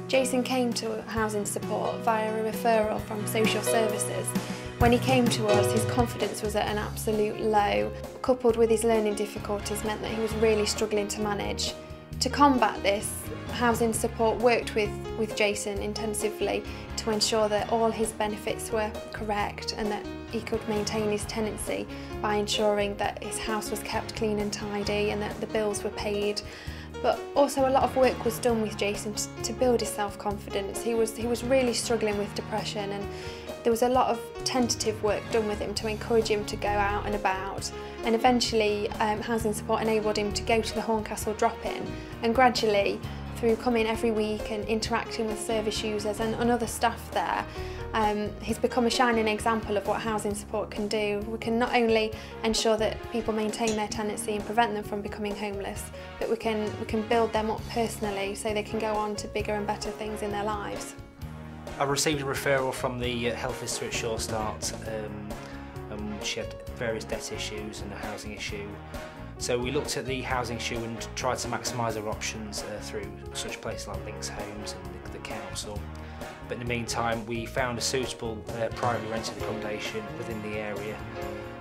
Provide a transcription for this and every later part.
Jason came to housing support via a referral from social services. When he came to us, his confidence was at an absolute low. Coupled with his learning difficulties meant that he was really struggling to manage. To combat this, housing support worked with Jason intensively to ensure that all his benefits were correct and that he could maintain his tenancy by ensuring that his house was kept clean and tidy and that the bills were paid. But also a lot of work was done with Jason to build his self-confidence. He was really struggling with depression, and there was a lot of tentative work done with him to encourage him to go out and about. And eventually housing support enabled him to go to the Horncastle drop-in, and gradually, through coming every week and interacting with service users and other staff there, he's become a shining example of what housing support can do. We can not only ensure that people maintain their tenancy and prevent them from becoming homeless, but we can build them up personally so they can go on to bigger and better things in their lives. I received a referral from the health visitor at Sure Start. She had various debt issues and a housing issue. So we looked at the housing issue and tried to maximise our options through such places like Links Homes and the council. But in the meantime, we found a suitable privately rented accommodation within the area.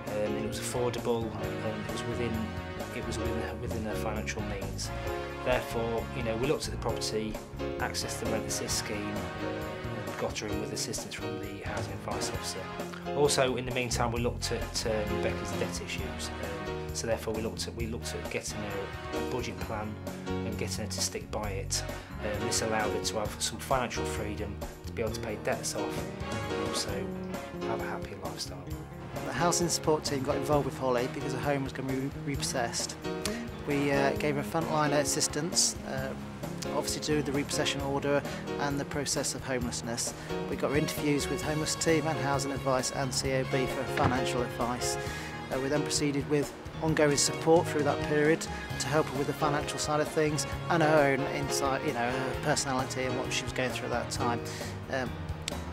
It was affordable and it was within their financial means. Therefore, we looked at the property, accessed the rent assist scheme, and got her in with assistance from the housing advice officer. Also, in the meantime, we looked at Becca's debt issues. So therefore we looked at getting a budget plan and getting her to stick by it. This allowed her to have some financial freedom to be able to pay debts off and also have a happier lifestyle. The housing support team got involved with Holly because her home was going to be repossessed. We gave her frontline assistance, obviously to do with the repossession order and the process of homelessness. We got her interviews with homeless team and housing advice and COB for financial advice. We then proceeded with ongoing support through that period to help her with the financial side of things and her own insight, her personality and what she was going through at that time.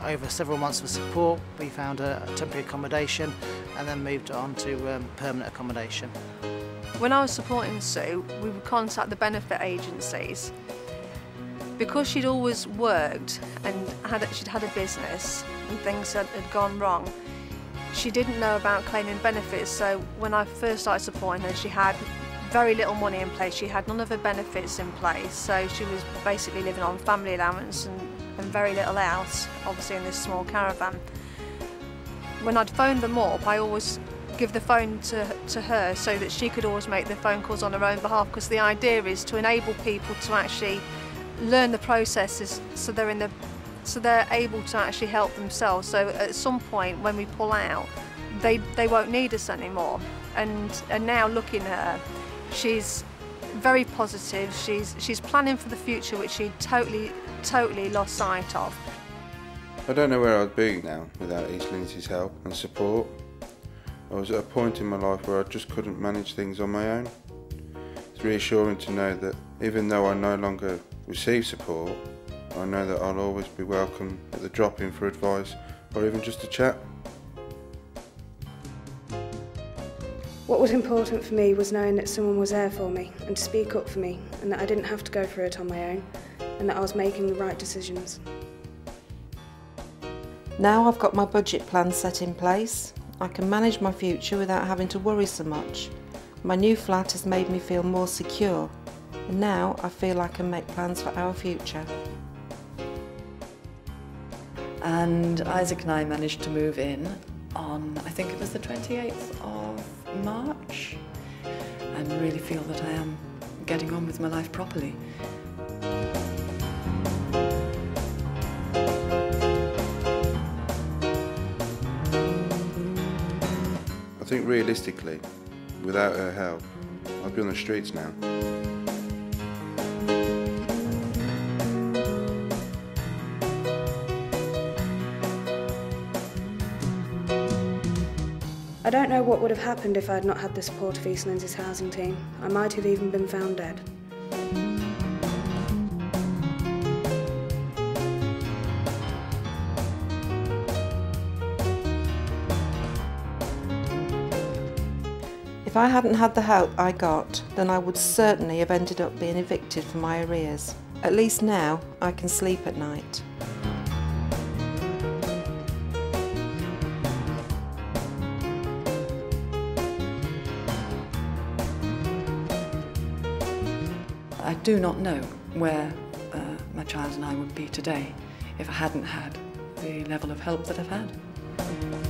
Over several months of support, we found a temporary accommodation and then moved on to permanent accommodation. When I was supporting Sue, we would contact the benefit agencies. Because she'd always worked and she'd had a business and things had gone wrong, she didn't know about claiming benefits, so when I first started supporting her, she had very little money in place. She had none of her benefits in place, so she was basically living on family allowance and very little else, obviously in this small caravan. When I'd phone them up, I always give the phone to her so that she could always make the phone calls on her own behalf, because the idea is to enable people to actually learn the processes so they're able to actually help themselves. So at some point when we pull out, they won't need us anymore. And now looking at her, she's very positive. She's planning for the future, which she totally lost sight of. I don't know where I'd be now without East Lindsey's help and support. I was at a point in my life where I just couldn't manage things on my own. It's reassuring to know that even though I no longer receive support, I know that I'll always be welcome at the drop-in for advice or even just a chat. What was important for me was knowing that someone was there for me and to speak up for me, and that I didn't have to go through it on my own, and that I was making the right decisions. Now I've got my budget plan set in place, I can manage my future without having to worry so much. My new flat has made me feel more secure, and now I feel I can make plans for our future. And Isaac and I managed to move in on, I think it was the 28th of March, and really feel that I am getting on with my life properly. I think realistically, without her help, I'd be on the streets now. I don't know what would have happened if I had not had the support of East Lindsey's housing team. I might have even been found dead. If I hadn't had the help I got, then I would certainly have ended up being evicted for my arrears. At least now I can sleep at night. I do not know where my child and I would be today if I hadn't had the level of help that I've had.